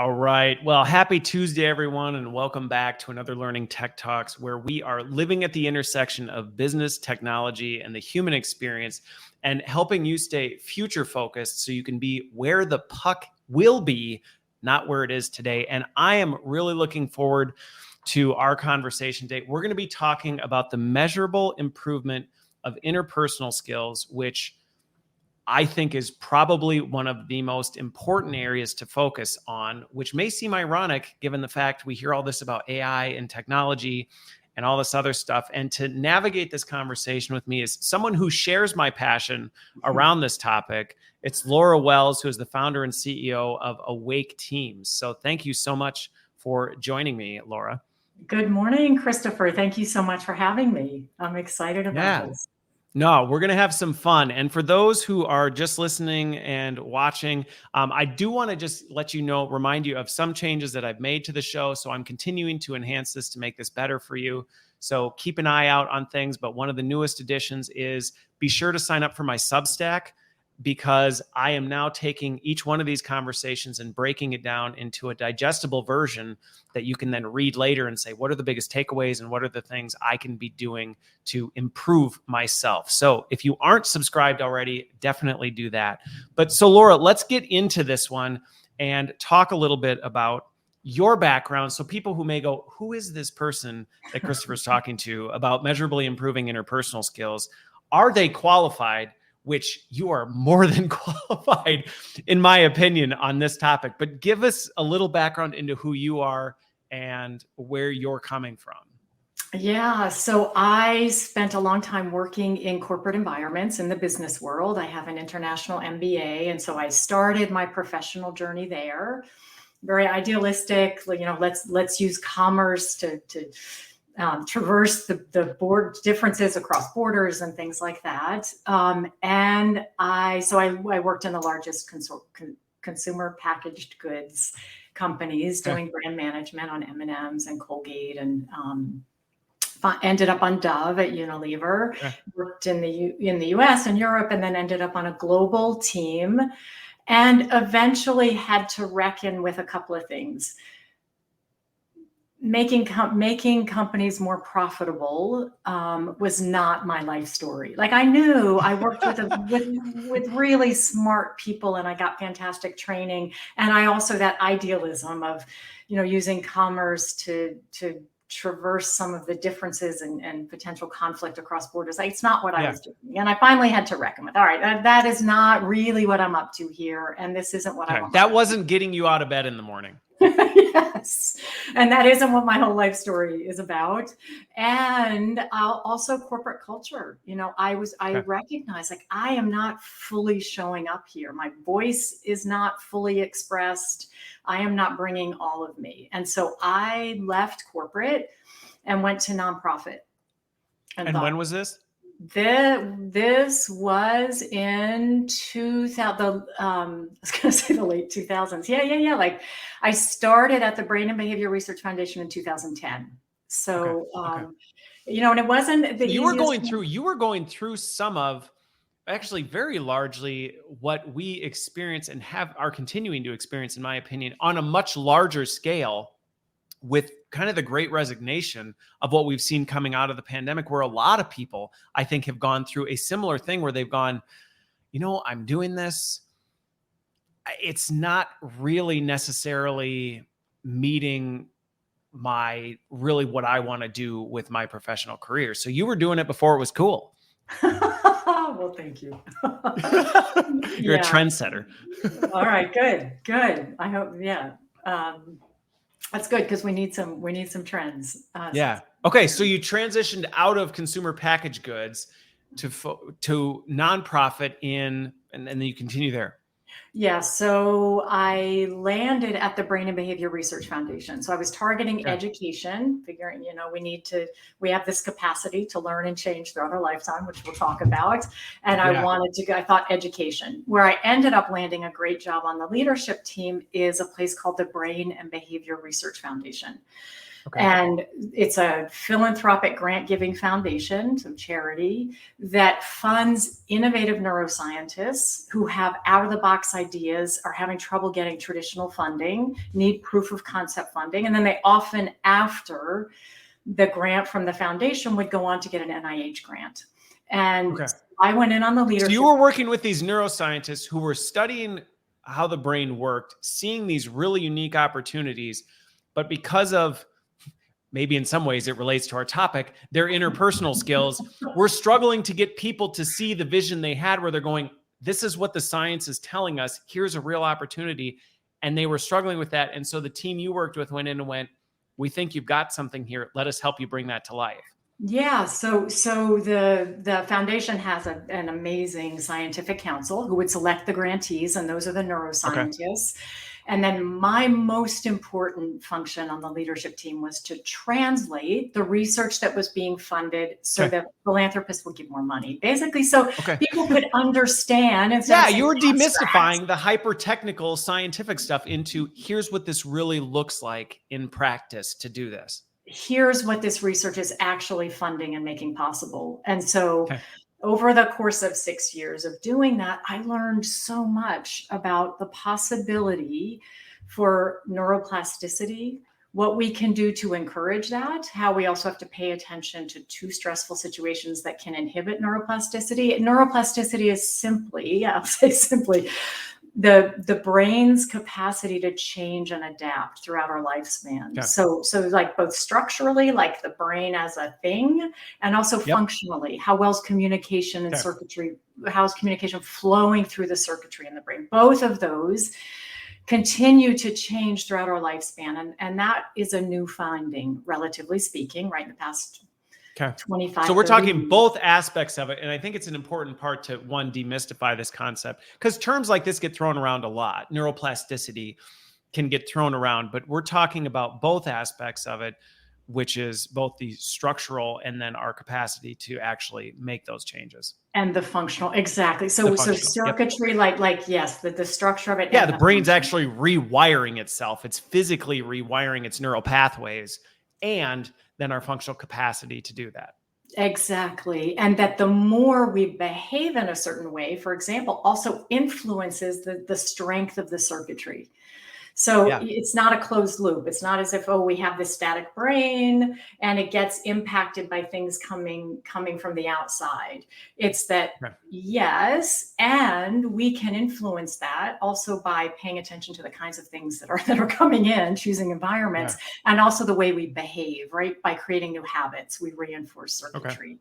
All right. Well, happy Tuesday, everyone, and welcome back to another Learning Tech Talks, where we are living at the intersection of business, technology, and the human experience, and helping you stay future focused so you can be where the puck will be, not where it is today. And I am really looking forward to our conversation today. We're going to be talking about the measurable improvement of interpersonal skills, which I think is probably one of the most important areas to focus on, which may seem ironic given the fact we hear all this about AI and technology and all this other stuff. And to navigate this conversation with me is someone who shares my passion around this topic. It's Laura Wells, who is the founder and CEO of AwakeTeams. So thank you so much for joining me, Laura. Good morning, Christopher. Thank you so much for having me. I'm excited about this. No, we're going to have some fun. And for those who are just listening and watching, I do want to just let you know, remind you of some changes that I've made to the show. So I'm continuing to enhance this to make this better for you. So keep an eye out on things. But one of the newest additions is be sure to sign up for my Substack, because I am now taking each one of these conversations and breaking it down into a digestible version that you can then read later and say, what are the biggest takeaways and what are the things I can be doing to improve myself? So if you aren't subscribed already, definitely do that. But so Laura, let's get into this one and talk a little bit about your background. So people who may go, who is this person that Christopher's talking to about measurably improving interpersonal skills? Are they qualified? Which you are more than qualified, in my opinion, on this topic. But give us a little background into who you are and where you're coming from. Yeah, so I spent a long time working in corporate environments in the business world. I have an international MBA, and so I started my professional journey there. Very idealistic, let's use commerce to traverse the board differences across borders and things like that. And I worked in the largest consumer packaged goods companies doing brand management on M&Ms and Colgate, and ended up on Dove at Unilever. Worked in the US and Europe, and then ended up on a global team, and eventually had to reckon with a couple of things. Making companies more profitable was not my life story. Like, I knew I worked with really smart people, and I got fantastic training. And I also, that idealism of, using commerce to traverse some of the differences and potential conflict across borders. It's not what I was doing. And I finally had to reckon with, all right, that is not really what I'm up to here. And this isn't what I want. That wasn't getting you out of bed in the morning. Yes. And that isn't what my whole life story is about. And also corporate culture. I recognize, like, I am not fully showing up here. My voice is not fully expressed. I am not bringing all of me. And so I left corporate and went to nonprofit. And when was this? This was in 2000. I was going to say the late 2000s. Yeah. Like, I started at the Brain and Behavior Research Foundation in 2010. So, and it wasn't the you were going through some of, actually very largely, what we experience and are continuing to experience, in my opinion, on a much larger scale, with kind of the great resignation of what we've seen coming out of the pandemic, where a lot of people, I think, have gone through a similar thing where they've gone, I'm doing this. It's not really necessarily meeting what I want to do with my professional career. So you were doing it before it was cool. Well, thank you. You're a trendsetter. All right, good. I hope, that's good, because we need some trends. Okay. So you transitioned out of consumer packaged goods to nonprofit and then you continue there. Yeah. So I landed at the Brain and Behavior Research Foundation. So I was targeting education, figuring, we have this capacity to learn and change throughout our lifetime, which we'll talk about. And I thought education. Where I ended up landing a great job on the leadership team is a place called the Brain and Behavior Research Foundation. Okay. And it's a philanthropic grant-giving foundation, so charity, that funds innovative neuroscientists who have out-of-the-box ideas, are having trouble getting traditional funding, need proof of concept funding, and then they often, after the grant from the foundation, would go on to get an NIH grant. And Okay. I went in on the leadership. So you were working with these neuroscientists who were studying how the brain worked, seeing these really unique opportunities, but because of, maybe in some ways it relates to our topic, their interpersonal skills, we're struggling to get people to see the vision they had where they're going, this is what the science is telling us. Here's a real opportunity. And they were struggling with that. And so the team you worked with went in and went, we think you've got something here. Let us help you bring that to life. Yeah, so the foundation has an amazing scientific council who would select the grantees, and those are the neuroscientists. Okay. And then my most important function on the leadership team was to translate the research that was being funded so that philanthropists would give more money, basically, so people could understand. Yeah, you were demystifying the hyper-technical scientific stuff into here's what this really looks like in practice to do this. Here's what this research is actually funding and making possible. And so over the course of 6 years of doing that, I learned so much about the possibility for neuroplasticity, what we can do to encourage that, how we also have to pay attention to too stressful situations that can inhibit neuroplasticity. Neuroplasticity is simply, I'll say simply, the brain's capacity to change and adapt throughout our lifespan. So like both structurally, like the brain as a thing, and also functionally, how well's communication and circuitry, how's communication flowing through the circuitry in the brain. Both of those continue to change throughout our lifespan. And that is a new finding, relatively speaking, right, in the past 25. So we're talking both aspects of it. And I think it's an important part to, one, demystify this concept, because terms like this get thrown around a lot. Neuroplasticity can get thrown around, but we're talking about both aspects of it, which is both the structural and then our capacity to actually make those changes. And the functional, exactly. So circuitry, yes, the structure of it. Yeah, the brain's actually rewiring itself. It's physically rewiring its neural pathways, and then our functional capacity to do that. Exactly. And that the more we behave in a certain way, for example, also influences the strength of the circuitry. So it's not a closed loop. It's not as if, we have this static brain and it gets impacted by things coming from the outside. It's that, yes, and we can influence that also by paying attention to the kinds of things that are coming in, choosing environments, and also the way we behave, right? By creating new habits, we reinforce circuitry.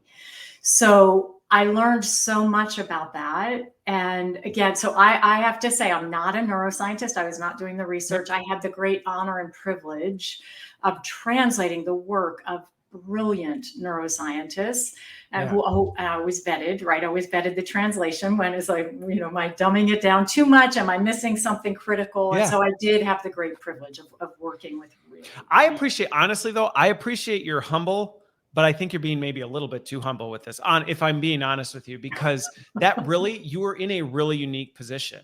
So I learned so much about that. And again, so I have to say, I'm not a neuroscientist. I was not doing the research. I had the great honor and privilege of translating the work of brilliant neuroscientists who I always vetted, right? I always vetted the translation when it's like, am I dumbing it down too much? Am I missing something critical? And so I did have the great privilege of working with really. I appreciate, honestly though, I appreciate your humble, but I think you're being maybe a little bit too humble with this, if I'm being honest with you, because that really, you are in a really unique position.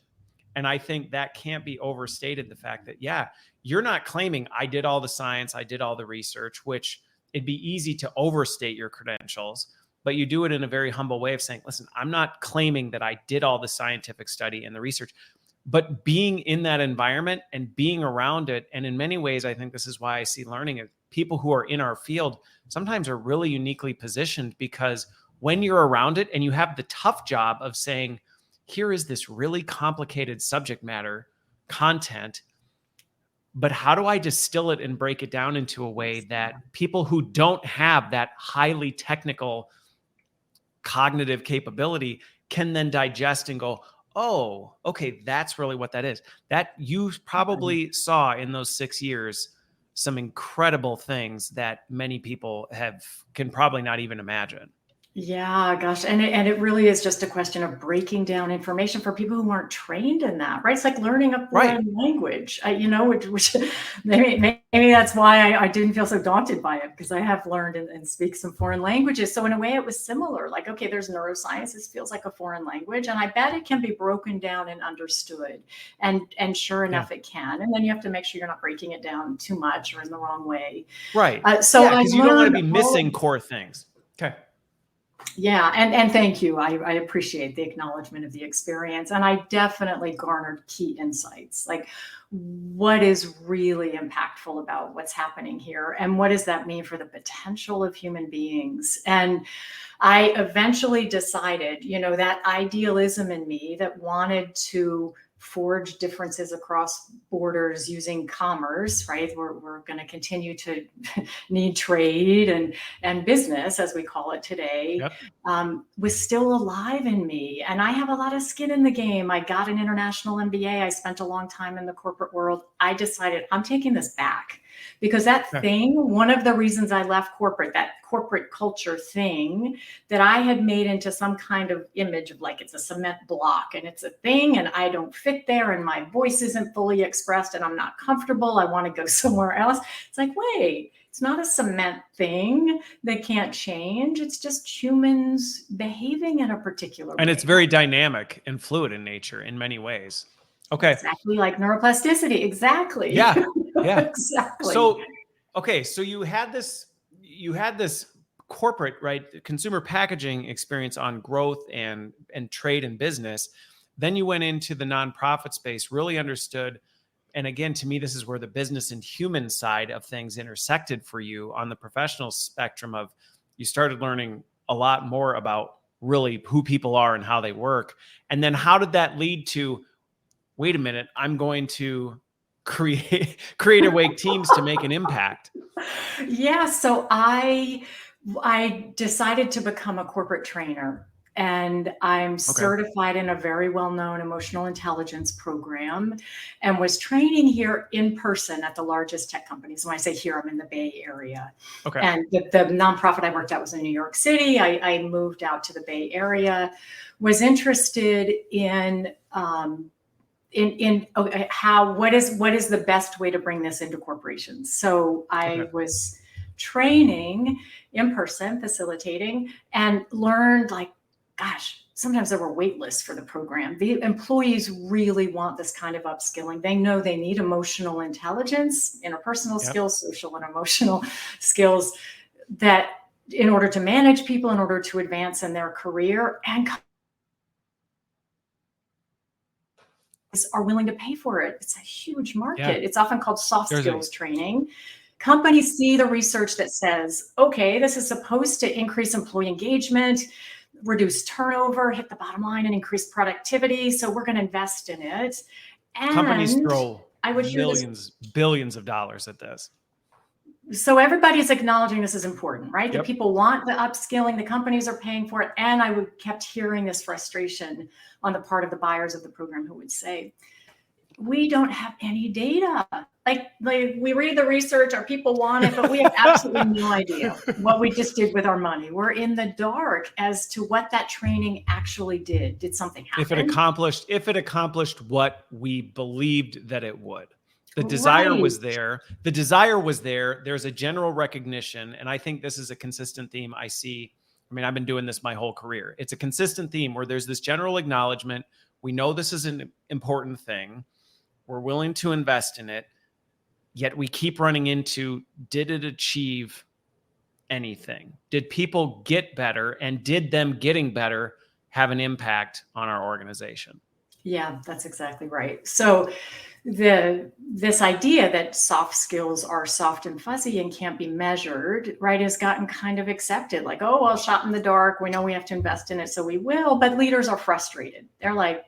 And I think that can't be overstated, the fact that, you're not claiming I did all the science, I did all the research, which it'd be easy to overstate your credentials, but you do it in a very humble way of saying, listen, I'm not claiming that I did all the scientific study and the research, but being in that environment and being around it. And in many ways, I think this is why I see learning of people who are in our field sometimes are really uniquely positioned, because when you're around it and you have the tough job of saying, here is this really complicated subject matter content, but how do I distill it and break it down into a way that people who don't have that highly technical cognitive capability can then digest and go, oh, okay, that's really what that is. That you probably saw in those 6 years some incredible things that many people can probably not even imagine. Yeah, gosh. And it really is just a question of breaking down information for people who aren't trained in that, right? It's like learning a Right. foreign language, which maybe that's why I didn't feel so daunted by it, because I have learned and speak some foreign languages. So in a way it was similar. Like, okay, there's neuroscience. This feels like a foreign language. And I bet it can be broken down and understood. And sure Yeah. enough, it can. And then you have to make sure you're not breaking it down too much or in the wrong way. Right. So Yeah, I because you don't want to learned be missing core things. Okay. Yeah, and thank you. I appreciate the acknowledgement of the experience, and I definitely garnered key insights, like what is really impactful about what's happening here, and what does that mean for the potential of human beings. And I eventually decided, that idealism in me that wanted to forge differences across borders using commerce, right? We're going to continue to need trade and business, as we call it today, Yep. was still alive in me. And I have a lot of skin in the game. I got an international MBA. I spent a long time in the corporate world. I decided I'm taking this back, because that thing, one of the reasons I left corporate, that corporate culture thing that I had made into some kind of image of like, it's a cement block and it's a thing and I don't fit there and my voice isn't fully expressed and I'm not comfortable. I want to go somewhere else. It's like, wait, it's not a cement thing that can't change. It's just humans behaving in a particular way. And it's very dynamic and fluid in nature in many ways. Okay. Exactly, like neuroplasticity. Exactly. Yeah. Yeah. Exactly. So, okay. So you had this corporate, right, consumer packaging experience on growth and trade and business. Then you went into the nonprofit space, really understood. And again, to me, this is where the business and human side of things intersected for you on the professional spectrum of you started learning a lot more about really who people are and how they work. And then how did that lead to, wait a minute, I'm going to create AwakeTeams to make an impact? Yeah, so I decided to become a corporate trainer, and I'm certified in a very well-known emotional intelligence program, and was training here in person at the largest tech companies. When I say here, I'm in the Bay Area. Okay. And the nonprofit I worked at was in New York City. I moved out to the Bay Area, was interested in what is the best way to bring this into corporations. So I was training in person, facilitating, and learned, like, gosh, sometimes there were wait lists for the program. The employees really want this kind of upskilling. They know they need emotional intelligence, interpersonal skills, social and emotional skills, that in order to manage people, in order to advance in their career, and are willing to pay for it. It's a huge market. Yeah. It's often called soft skills training. Companies see the research that says, okay, this is supposed to increase employee engagement, reduce turnover, hit the bottom line, and increase productivity. So we're going to invest in it. And companies throw billions of dollars at this. So everybody's acknowledging this is important, right? The people want the upskilling, the companies are paying for it. And kept hearing this frustration on the part of the buyers of the program, who would say, we don't have any data. Like we read the research, our people want it, but we have absolutely no idea what we just did with our money. We're in the dark as to what that training actually did. Did something happen? If it accomplished what we believed that it would. The desire was there. The desire was there. There's a general recognition. And I think this is a consistent theme I see. I mean, I've been doing this my whole career. It's a consistent theme where there's this general acknowledgement. We know this is an important thing. We're willing to invest in it. Yet we keep running into, did it achieve anything? Did people get better? And did them getting better have an impact on our organization? Yeah, that's exactly right. So this idea that soft skills are soft and fuzzy and can't be measured, right, has gotten kind of accepted. Like, oh, well, shot in the dark. We know we have to invest in it, so we will. But leaders are frustrated. They're like,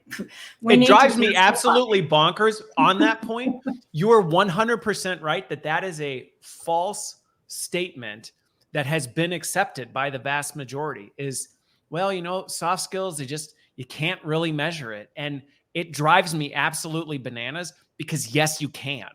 it drives me absolutely bonkers on that point. You are 100% right that is a false statement that has been accepted by the vast majority. Is, well, soft skills, you can't really measure it. And it drives me absolutely bananas because yes, you can.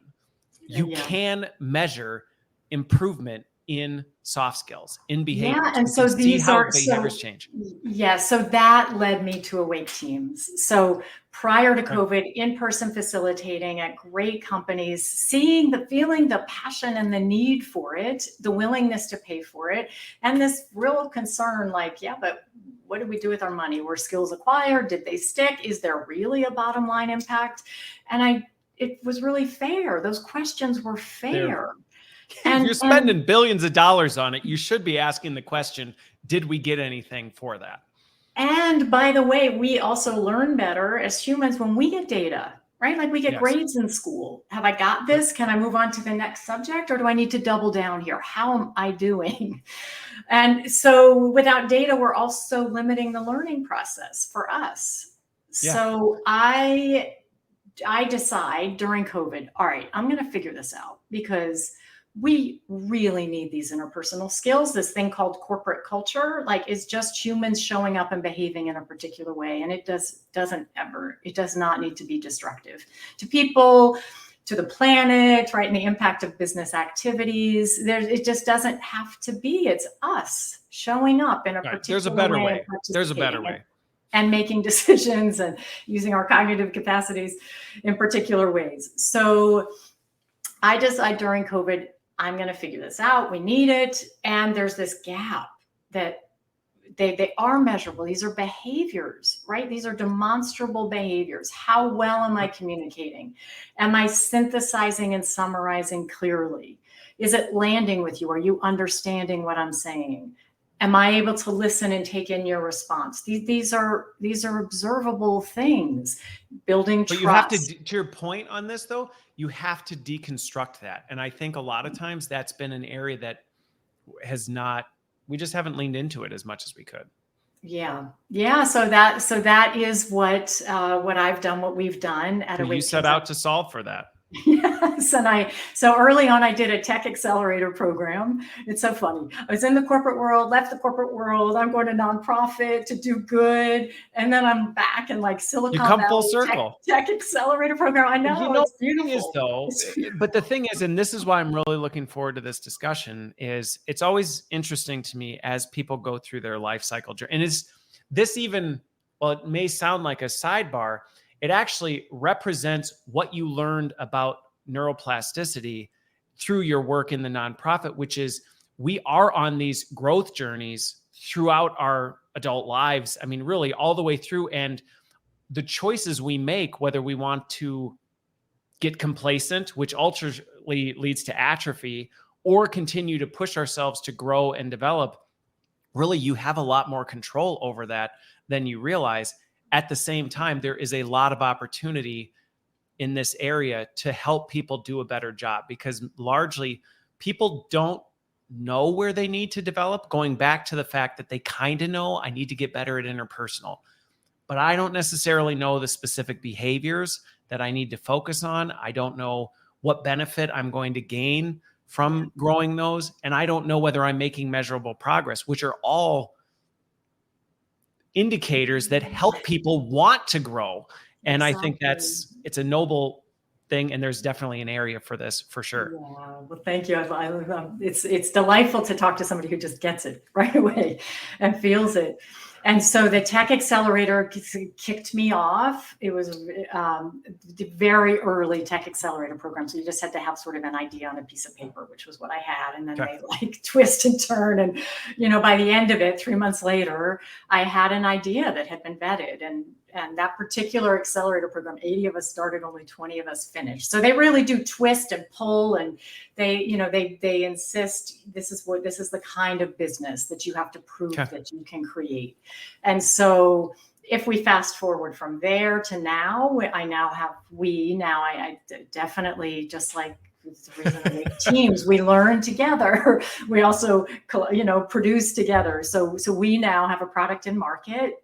You can measure improvement in soft skills, in behaviors. Yeah, and We so can see these how are behaviors so change. yeah, so that led me to AwakeTeams. So prior to Okay. COVID, in-person facilitating at great companies, feeling the passion and the need for it, the willingness to pay for it, and this real concern, like, yeah, but what did we do with our money? Were skills acquired? Did they stick? Is there really a bottom line impact? And it was really fair. Those questions were fair. If you're And spending billions of dollars on it, you should be asking the question, did we get anything for that? And by the way, we also learn better as humans when we get data, right? Like we get Yes. grades in school. Have I got this? Can I move on to the next subject, or do I need to double down here? How am I doing? And so without data, we're also limiting the learning process for us. Yeah. So I decide during COVID, all right, I'm going to figure this out, because we really need these interpersonal skills. This thing called corporate culture, like, is just humans showing up and behaving in a particular way. And it does not need to be destructive to people, to the planet, right? And the impact of business activities. It just doesn't have to be. It's us showing up in a particular There's a better way. and There's a better way. and making decisions and using our cognitive capacities in particular ways. So I decide during COVID, I'm going to figure this out. We need it. And there's this gap that they are measurable. These are behaviors, right? These are demonstrable behaviors. How well am I communicating? Am I synthesizing and summarizing clearly? Is it landing with you? Are you understanding what I'm saying? Am I able to listen and take in your response? These are observable things. Building trust. But you have to your point on this, though, you have to deconstruct that. And I think a lot of times that's been an area that we just haven't leaned into it as much as we could. Yeah. So that is what I've done, what we've done at AwakeTeams. You set out to solve for that. Yes. And so early on, I did a tech accelerator program. It's so funny. I was in the corporate world, left the corporate world. I'm going to nonprofit to do good. And then I'm back in like Silicon Valley. You come full circle. Tech accelerator program. I know, it's beautiful. But the thing is, and this is why I'm really looking forward to this discussion, is it's always interesting to me as people go through their life cycle journey. And is this even, well, it may sound like a sidebar, it actually represents what you learned about neuroplasticity through your work in the nonprofit, which is we are on these growth journeys throughout our adult lives. I mean, really all the way through. And the choices we make, whether we want to get complacent, which ultimately leads to atrophy, or continue to push ourselves to grow and develop, really you have a lot more control over that than you realize. At the same time, there is a lot of opportunity in this area to help people do a better job, because largely people don't know where they need to develop, going back to the fact that they kind of know I need to get better at interpersonal, but I don't necessarily know the specific behaviors that I need to focus on. I don't know what benefit I'm going to gain from growing those. And I don't know whether I'm making measurable progress, which are all indicators that help people want to grow. And exactly. I think it's a noble thing. And there's definitely an area for this for sure. Yeah, well, thank you. It's delightful to talk to somebody who just gets it right away and feels it. And so the tech accelerator kicked me off. It was the very early tech accelerator program. So you just had to have sort of an idea on a piece of paper, which was what I had. And then they like twist and turn. And, by the end of it, 3 months later, I had an idea that had been vetted. And that particular accelerator program, 80 of us started, only 20 of us finished. So they really do twist and pull, and they insist this is the kind of business that you have to prove that you can create. And so if we fast forward from there to now, I definitely, just like the reason I make teams, we learn together. We also, produce together. So we now have a product in market,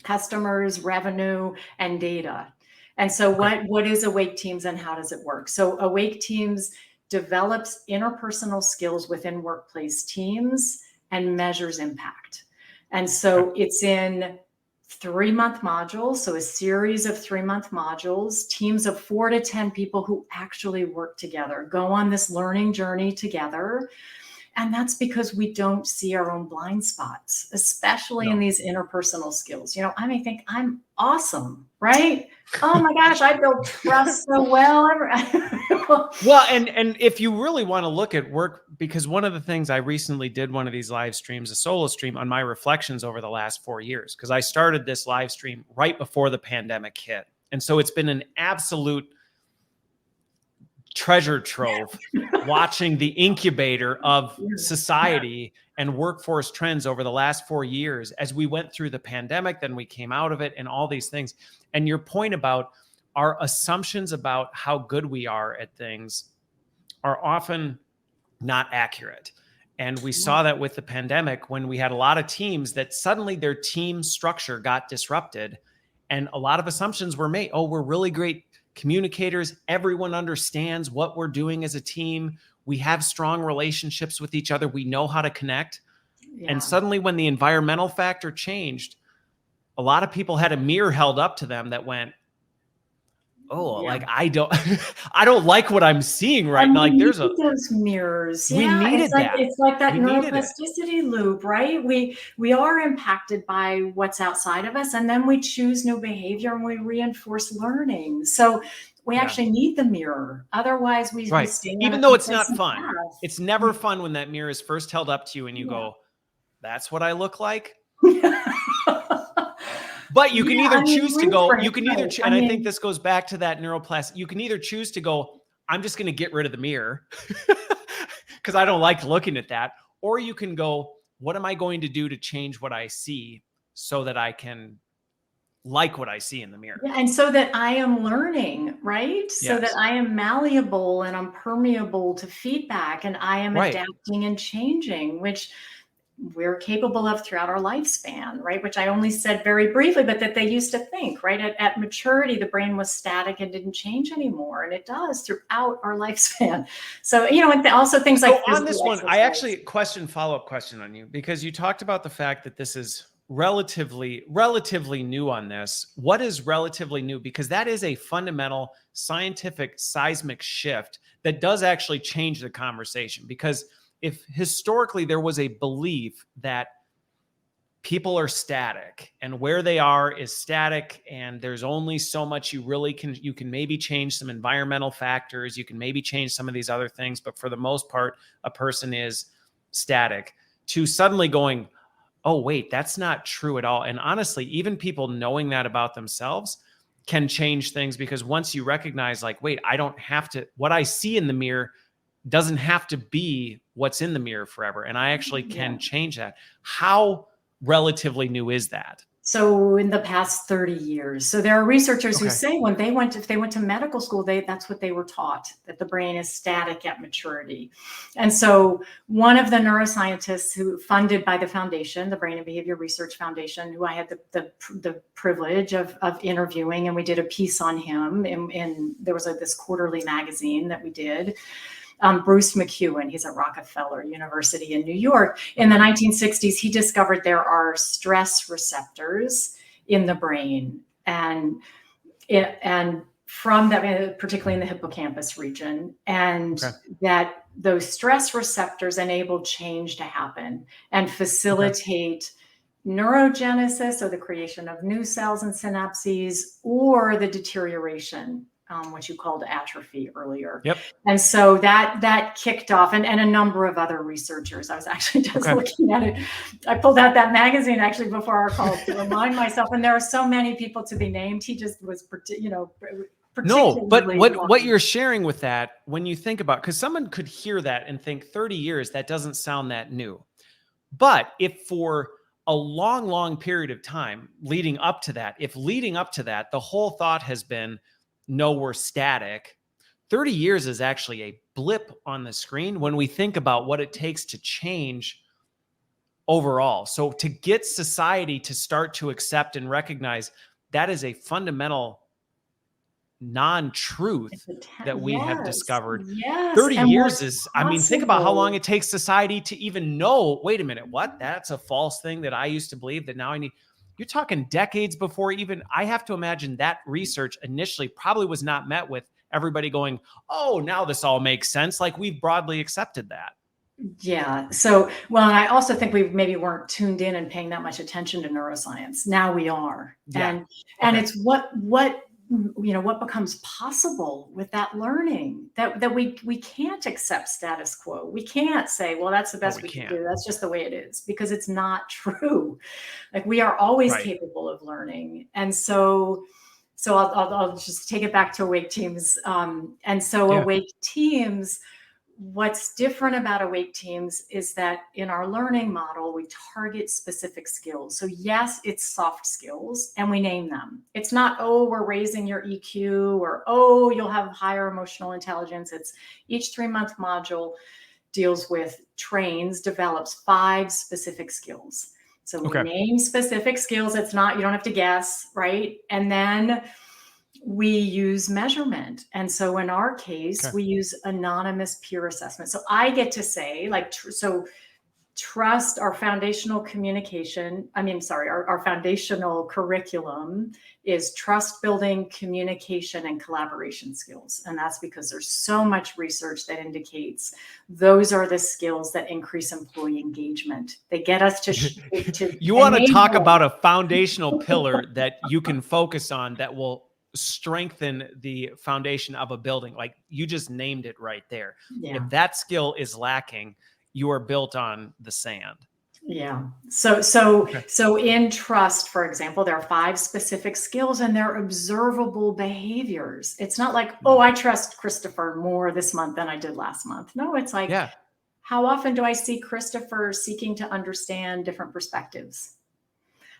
customers, revenue, and data. And so what is AwakeTeams and how does it work? So AwakeTeams develops interpersonal skills within workplace teams and measures impact. And so it's in 3-month modules. So a series of 3-month modules, teams of 4 to 10 people who actually work together, go on this learning journey together. And that's because we don't see our own blind spots, especially in these interpersonal skills. I may think I'm awesome, right? Oh my gosh, I build trust so well. Well, and if you really want to look at work, because one of the things I recently did one of these live streams, a solo stream on my reflections over the last 4 years, because I started this live stream right before the pandemic hit. And so it's been an absolute treasure trove watching the incubator of society and workforce trends over the last 4 years as we went through the pandemic, then we came out of it and all these things. And your point about our assumptions about how good we are at things are often not accurate. And we saw that with the pandemic when we had a lot of teams that suddenly their team structure got disrupted and a lot of assumptions were made. Oh, we're really great communicators. Everyone understands what we're doing as a team. We have strong relationships with each other. We know how to connect. Yeah. And suddenly when the environmental factor changed, a lot of people had a mirror held up to them that went, oh, like I don't like what I'm seeing right now. Like there's those mirrors. We needed that. It's like that neuroplasticity loop, right? We are impacted by what's outside of us, and then we choose new behavior and we reinforce learning. So we actually need the mirror. Otherwise, we stay. Even though it's not fun, it's never fun when that mirror is first held up to you and you go, "That's what I look like." But you can either choose to go, you can either, and I think this goes back to that neuroplasticity. You can either choose to go, I'm just going to get rid of the mirror because I don't like looking at that. Or you can go, what am I going to do to change what I see so that I can like what I see in the mirror? Yeah, and so that I am learning, right? Yes. So that I am malleable and I'm permeable to feedback and I am adapting and changing, which we're capable of throughout our lifespan, right? Which I only said very briefly, but that they used to think, right? At maturity, the brain was static and didn't change anymore. And it does throughout our lifespan. So, and also things like on this one, I actually follow-up question on you, because you talked about the fact that this is relatively new on this. What is relatively new? Because that is a fundamental scientific seismic shift that does actually change the conversation. Because if historically there was a belief that people are static and where they are is static and there's only so much you can maybe change some environmental factors, you can maybe change some of these other things, but for the most part, a person is static, to suddenly going, oh, wait, that's not true at all. And honestly, even people knowing that about themselves can change things, because once you recognize, like, wait, I don't have to, what I see in the mirror doesn't have to be what's in the mirror forever. And I actually can change that. How relatively new is that? So in the past 30 years. So there are researchers who say if they went to medical school, that's what they were taught, that the brain is static at maturity. And so one of the neuroscientists who funded by the foundation, the Brain and Behavior Research Foundation, who I had the privilege of interviewing, and we did a piece on him in there was this quarterly magazine that we did. Bruce McEwen, he's at Rockefeller University in New York. In the 1960s, he discovered there are stress receptors in the brain, and from that, particularly in the hippocampus region, and that those stress receptors enable change to happen and facilitate neurogenesis, or the creation of new cells and synapses, or the deterioration, which you called atrophy earlier. Yep. And so that kicked off, and a number of other researchers. I was actually just looking at it. I pulled out that magazine actually before our call to remind myself, and there are so many people to be named. He just was, no, but what you're sharing with that, when you think about, because someone could hear that and think 30 years, that doesn't sound that new. But if for a long period of time leading up to that, the whole thought has been, no, we're static, 30 years is actually a blip on the screen when we think about what it takes to change overall. So to get society to start to accept and recognize that is a fundamental non-truth that we have discovered. 30 years is, think about how long it takes society to even know, wait a minute, what? That's a false thing that I used to believe that now I need. You're talking decades before even, I have to imagine that research initially probably was not met with everybody going, oh, now this all makes sense. Like, we've broadly accepted that. Yeah. So, well, and I also think we maybe weren't tuned in and paying that much attention to neuroscience. Now we are. Yeah. And Okay. it's what becomes possible with that learning, that we can't accept status quo. We can't say, well, that's the No, best we we can can't. do. That's just the way it is, because it's not true. Like, we are always Right. capable of learning. And so I'll just take it back to Awake Teams. And so Yeah. Awake Teams, what's different about Awake Teams is that in our learning model, we target specific skills. So yes, it's soft skills and we name them. It's not, oh, we're raising your EQ, or, oh, you'll have higher emotional intelligence. It's each 3-month module develops 5 specific skills. So we Okay. name specific skills. It's not, you don't have to guess, right? And then we use measurement. And so in our case, Okay. we use anonymous peer assessment. So I get to say, like, trust, our foundational our foundational curriculum is trust building, communication, and collaboration skills. And that's because there's so much research that indicates those are the skills that increase employee engagement. They get us to You want to talk enable. about a foundational pillar that you can focus on that will strengthen the foundation of a building. Like, you just named it right there. Yeah. If that skill is lacking, you are built on the sand. Yeah. So in trust, for example, there are 5 specific skills and they're observable behaviors. It's not like, oh, I trust Christopher more this month than I did last month. No, it's like, Yeah. how often do I see Christopher seeking to understand different perspectives?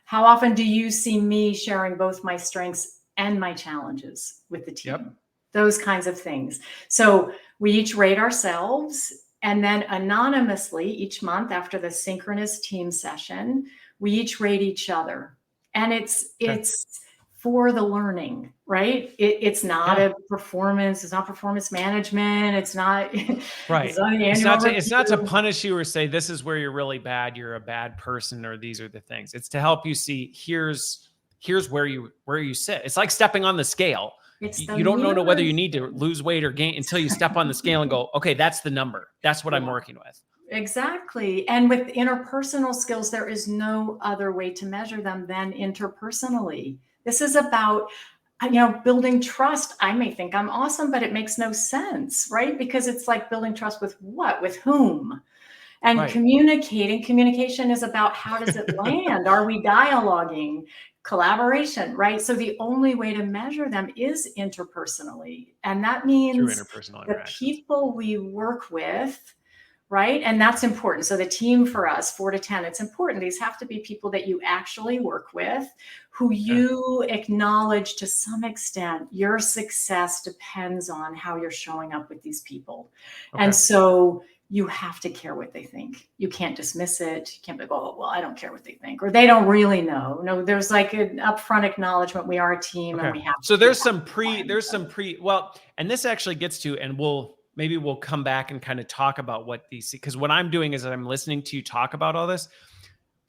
How often do you see me sharing both my strengths and my challenges with the team? Yep. Those kinds of things. So we each rate ourselves, and then anonymously each month after the synchronous team session, we each rate each other. And it's for the learning, right? It's not a performance. It's not performance management. It's not Right. It's not an It's not to review. punish you or say this is where you're really bad, you're a bad person, or these are the things. It's to help you see here's where you sit. It's like stepping on the scale. It's the You don't know whether you mirror need to thing. lose weight or gain until you step on the scale and go, okay, that's the number. That's what I'm working with. Exactly. And with interpersonal skills, there is no other way to measure them than interpersonally. This is about, building trust. I may think I'm awesome, but it makes no sense, right? Because it's like building trust with what? With whom? And Right. communication is about, how does it land? Are we dialoguing? Collaboration, right? So the only way to measure them is interpersonally. And that Through means interpersonal the interactions. people we work with, right? And that's important. So the team for us, 4 to 10, it's important. These have to be people that you actually work with, who you acknowledge to some extent your success depends on how you're showing up with these people. Okay. And so you have to care what they think. You can't dismiss it. You can't be like, oh, well, I don't care what they think, or they don't really know. No, there's like an upfront acknowledgement. We are a team and we have So to. there's some and this actually gets to, and we'll come back and kind of talk about what these, because what I'm doing is I'm listening to you talk about all this.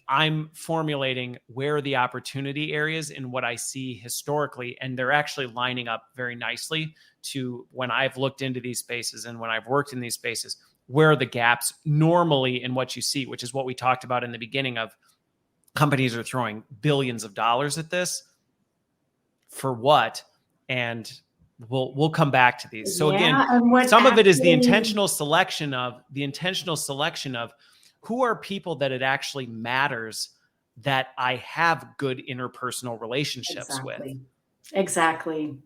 I'm formulating where are the opportunity areas in what I see historically, and they're actually lining up very nicely to when I've looked into these spaces and when I've worked in these spaces, where are the gaps normally in what you see, which is what we talked about in the beginning of companies are throwing billions of dollars at this for what? And we'll come back to these. So again, some of it is the intentional selection of who are people that it actually matters that I have good interpersonal relationships with. Exactly.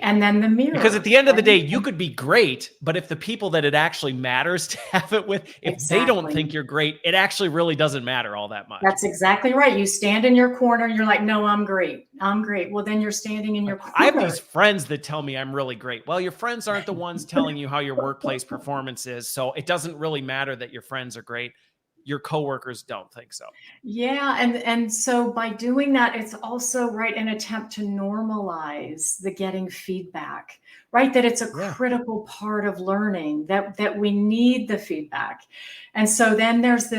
And then the mirror. Because at the end of the day, you could be great, but if the people that it actually matters to have it with, if they don't think you're great, it actually really doesn't matter all that much. That's exactly right. You stand in your corner, you're like, no, I'm great. Well, then you're standing in your corner. I have these friends that tell me I'm really great. Well, your friends aren't the ones telling you how your workplace performance is. So it doesn't really matter that your friends are great. your coworkers don't think so. Yeah, and so by doing that, it's also right an attempt to normalize the getting feedback, right? That it's a Yeah. critical part of learning, that we need the feedback. And so then there's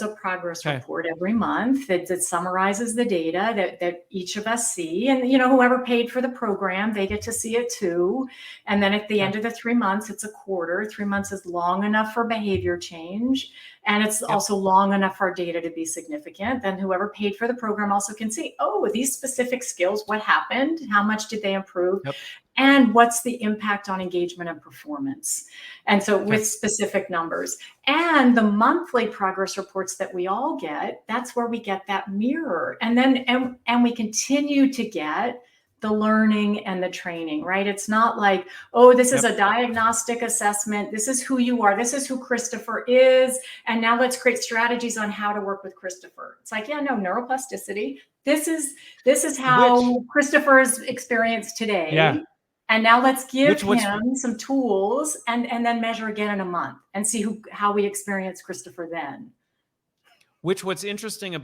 a progress Okay. report every month that summarizes the data that each of us see. And whoever paid for the program, they get to see it too. And then at the end of the 3 months, it's a quarter. 3 months is long enough for behavior change. And it's also long enough for our data to be significant. Then whoever paid for the program also can see, oh, these specific skills, what happened? How much did they improve? Yep. And what's the impact on engagement and performance? And so with specific numbers. And the monthly progress reports that we all get, that's where we get that mirror. And then, and we continue to get the learning and the training, right? It's not like, oh, this is a diagnostic assessment. This is who you are. This is who Christopher is. And now let's create strategies on how to work with Christopher. It's like, yeah, no, neuroplasticity. This is how Christopher's experienced today. Yeah. And now let's give him some tools and then measure again in a month and see how we experience Christopher then. What's interesting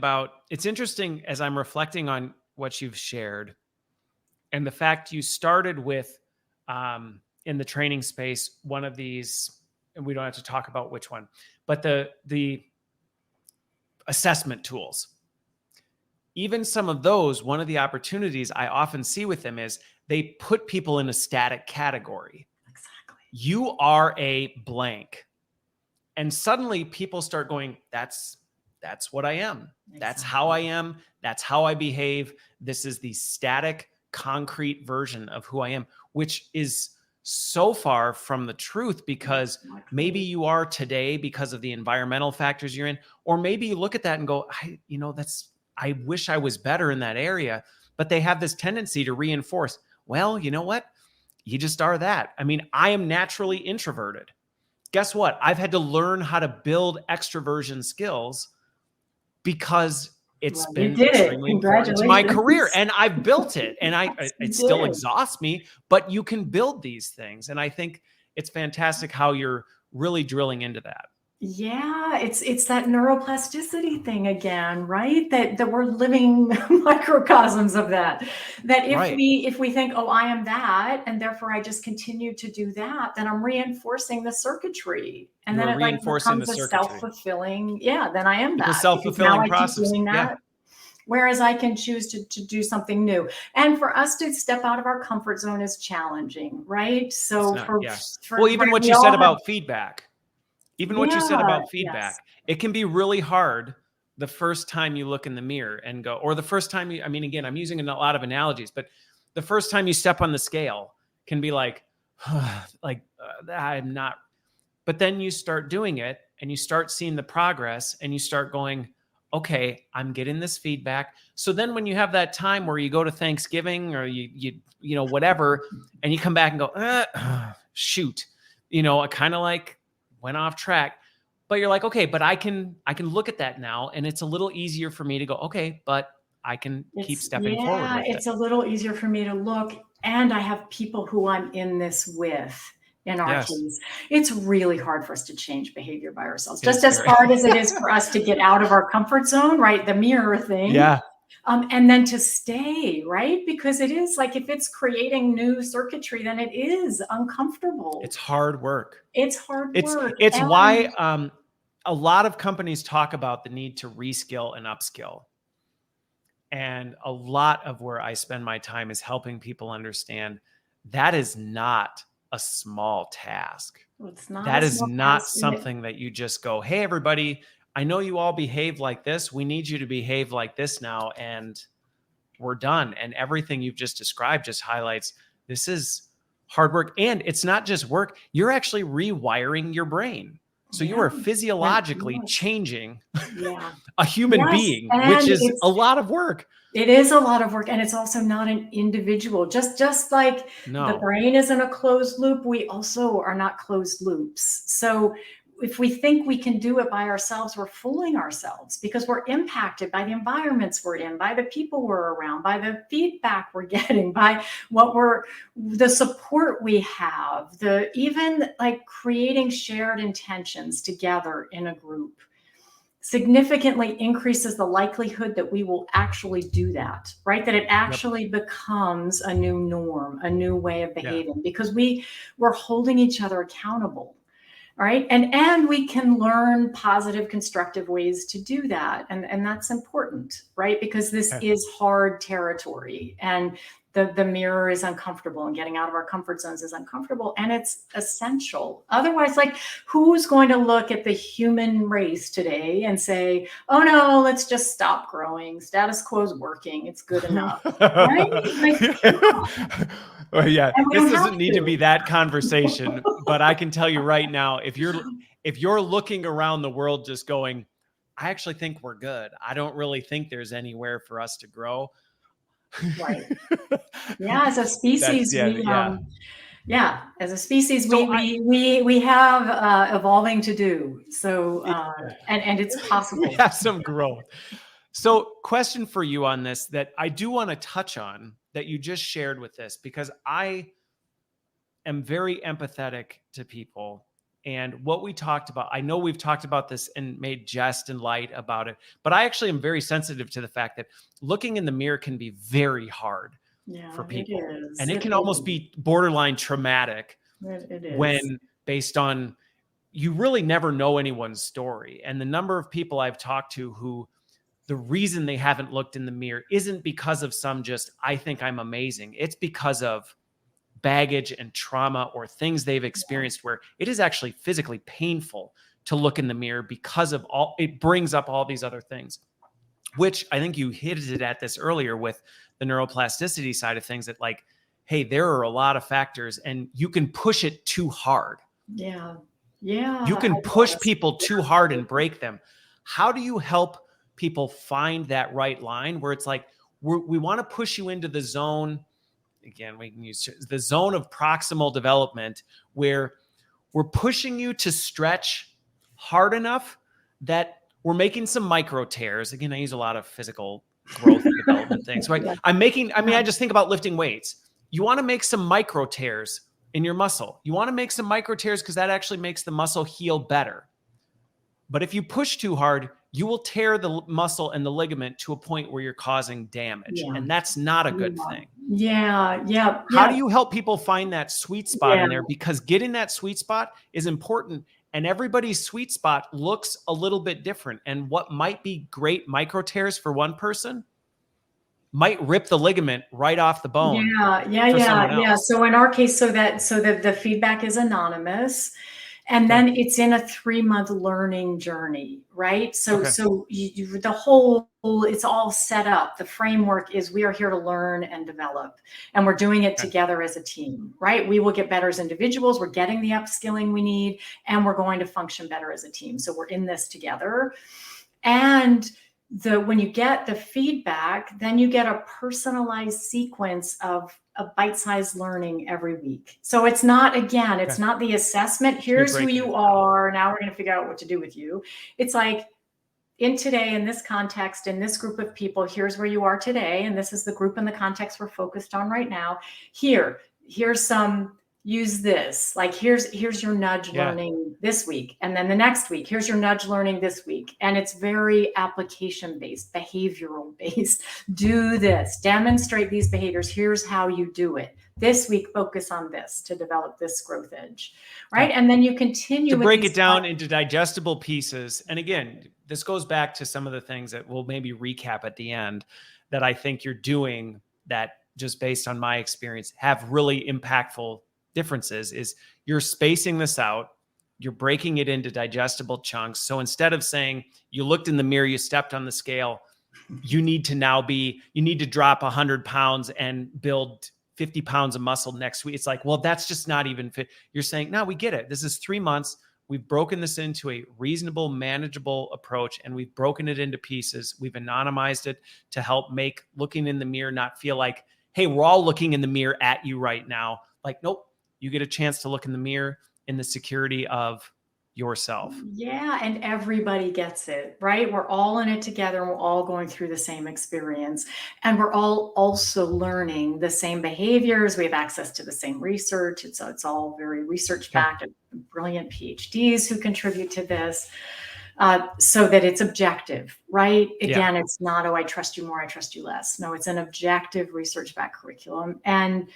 it's interesting as I'm reflecting on what you've shared and the fact you started with, in the training space, one of these, and we don't have to talk about which one, but the assessment tools. Even some of those, one of the opportunities I often see with them is they put people in a static category. Exactly. You are a blank. And suddenly people start going, that's what I am. Exactly. That's how I am. That's how I behave. This is the static, concrete version of who I am, which is so far from the truth, because maybe you are today because of the environmental factors you're in, or maybe you look at that and go, I wish I was better in that area. But they have this tendency to reinforce, well, you know what? You just are that. I mean, I am naturally introverted. Guess what? I've had to learn how to build extroversion skills because it's been extremely important to my career, and I've built it, and it still exhausts me, but you can build these things. And I think it's fantastic how you're really drilling into that. Yeah, it's that neuroplasticity thing again, right? That we're living microcosms of that. That if we think, oh, I am that, and therefore I just continue to do that, then I'm reinforcing the circuitry, and then it becomes a self-fulfilling. Yeah, then I am that. It's a self-fulfilling process. Doing that. Yeah. Whereas I can choose to do something new. And for us to step out of our comfort zone is challenging, right? So even what you said about feedback. Even what you said about feedback, it can be really hard the first time you look in the mirror and go, or the first time you, I mean, again, I'm using a lot of analogies, but the first time you step on the scale can be like, I'm not, but then you start doing it and you start seeing the progress and you start going, okay, I'm getting this feedback. So then when you have that time where you go to Thanksgiving or you whatever, and you come back and go, shoot, I kind of like went off track, but you're like, okay, but I can look at that now, and it's a little easier for me to go, okay, but I can keep stepping forward with it's a little easier for me to look, and I have people who I'm in this with in our teams. It's really hard for us to change behavior by ourselves, just as hard as it is for us to get out of our comfort zone, right? The mirror thing. Yeah. And then to stay, right? Because it is like, if it's creating new circuitry, then it is uncomfortable. It's hard work. It's hard work. It's why a lot of companies talk about the need to reskill and upskill. And a lot of where I spend my time is helping people understand that is not a small task. It's not. That is not something that you just go, hey, everybody, I know you all behave like this. We need you to behave like this now, and we're done. And everything you've just described just highlights this is hard work. And it's not just work. You're actually rewiring your brain. So you are physiologically changing a human being, which is a lot of work. It is a lot of work. And it's also not an individual. Just like the brain isn't a closed loop, we also are not closed loops. So if we think we can do it by ourselves, we're fooling ourselves, because we're impacted by the environments we're in, by the people we're around, by the feedback we're getting, by the support we have, even like creating shared intentions together in a group. significantly increases the likelihood that we will actually do that, right? That it actually becomes a new norm, a new way of behaving, because we're holding each other accountable, right? And we can learn positive, constructive ways to do that. And that's important, right? Because this is hard territory, and the mirror is uncomfortable, and getting out of our comfort zones is uncomfortable, and it's essential. Otherwise, like, who's going to look at the human race today and say, oh no, let's just stop growing. Status quo is working. It's good enough. Right? Like, well, yeah, and we this don't have doesn't need to be that conversation, but I can tell you right now, if you're looking around the world just going, I actually think we're good, I don't really think there's anywhere for us to grow. Right. Yeah, as a species, as a species, So we have evolving to do. So and it's possible. We have some growth. So, question for you on this that I do want to touch on that you just shared with this, because I am very empathetic to people. And what we talked about, I know we've talked about this and made jest and light about it, but I actually am very sensitive to the fact that looking in the mirror can be very hard for people. And it can almost be borderline traumatic when based on, you really never know anyone's story. And the number of people I've talked to who the reason they haven't looked in the mirror isn't because of some just, I think I'm amazing. It's because of baggage and trauma or things they've experienced where it is actually physically painful to look in the mirror because of all, it brings up all these other things, which I think you hinted at this earlier with the neuroplasticity side of things, that like, hey, there are a lot of factors and you can push it too hard. Yeah. You can push people too hard and break them. How do you help people find that right line where it's like, we want to push you into the zone? Again, we can use the zone of proximal development, where we're pushing you to stretch hard enough that we're making some micro tears. Again, I use a lot of physical growth and development things, right? I just think about lifting weights. You want to make some micro tears in your muscle. You want to make some micro tears because that actually makes the muscle heal better. But if you push too hard, you will tear the muscle and the ligament to a point where you're causing damage. And that's not a good thing. How do you help people find that sweet spot in there? Because getting that sweet spot is important. And everybody's sweet spot looks a little bit different. And what might be great micro tears for one person might rip the ligament right off the bone. So in our case, so the feedback is anonymous. And then it's in a 3-month learning journey, right? So it's all set up. The framework is, we are here to learn and develop, and we're doing it together as a team, right? We will get better as individuals. We're getting the upskilling we need, and we're going to function better as a team. So we're in this together. And when you get the feedback, then you get a personalized sequence of a bite-sized learning every week. So it's not, again, it's not the assessment. Here's who you are. Now we're going to figure out what to do with you. It's like, in today, in this context, in this group of people, here's where you are today. And this is the group and the context we're focused on right now. Here's some, use this. Like, here's your nudge learning this week. And then the next week, here's your nudge learning this week. And it's very application-based, behavioral-based. Do this, demonstrate these behaviors. Here's how you do it. This week, focus on this to develop this growth edge, right? And then you continue to break it down into digestible pieces. And again, this goes back to some of the things that we'll maybe recap at the end that I think you're doing that, just based on my experience, have really impactful differences. Is you're spacing this out, you're breaking it into digestible chunks. So instead of saying you looked in the mirror, you stepped on the scale, you need to drop 100 pounds and build 50 pounds of muscle next week. It's like, well, that's just not even fit. You're saying, no, we get it. This is 3 months. We've broken this into a reasonable, manageable approach, and we've broken it into pieces. We've anonymized it to help make looking in the mirror not feel like, hey, we're all looking in the mirror at you right now. Like, nope, you get a chance to look in the mirror in the security of yourself. Yeah, and everybody gets it, right? We're all in it together, and we're all going through the same experience, and we're all also learning the same behaviors. We have access to the same research. It's all very research backed. Brilliant PhDs who contribute to this. so that it's objective, right? Yeah. Again, it's not, oh, I trust you more, I trust you less. No, it's an objective research-backed curriculum. And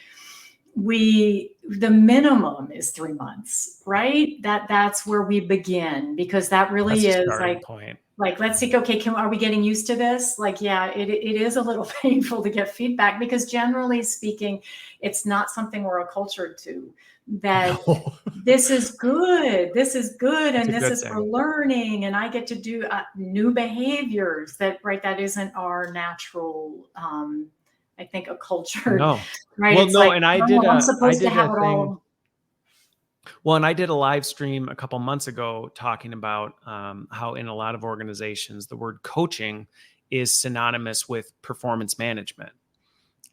the minimum is 3 months, right? That's where we begin, because that really That's a is starting point. like, let's see, okay, are we getting used to this? Like, yeah, it is a little painful to get feedback, because generally speaking, it's not something we're acculturated to, that No. this is good, and It's a this good is for thing. learning, and I get to do new behaviors that isn't our natural, I think, a culture, No. right? Well, It's no, like, and I no, did I'm a supposed to have it all. Well, and I did a live stream a couple months ago talking about how in a lot of organizations, the word coaching is synonymous with performance management,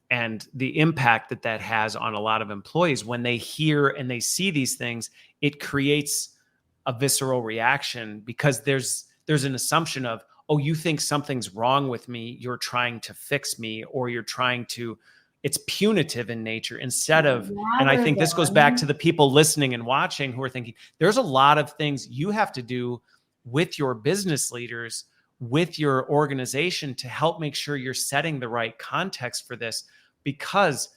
and the impact that that has on a lot of employees when they hear and they see these things. It creates a visceral reaction, because there's an assumption of, oh, you think something's wrong with me, you're trying to fix me, or you're trying to, it's punitive in nature, instead of, and I Rather think this goes back to than, the people listening and watching who are thinking, there's a lot of things you have to do with your business leaders, with your organization, to help make sure you're setting the right context for this, because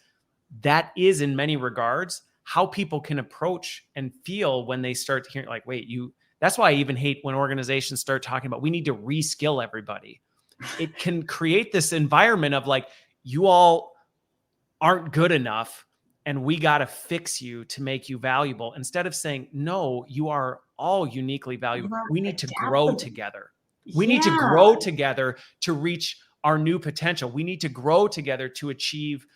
that is in many regards how people can approach and feel when they start hearing, like, wait, that's why I even hate when organizations start talking about, we need to reskill everybody. It can create this environment of like, you all aren't good enough and we got to fix you to make you valuable, instead of saying, no, you are all uniquely valuable. We need to grow adaptable. together. We need to Yeah, grow together to reach our new potential. We need to grow together to achieve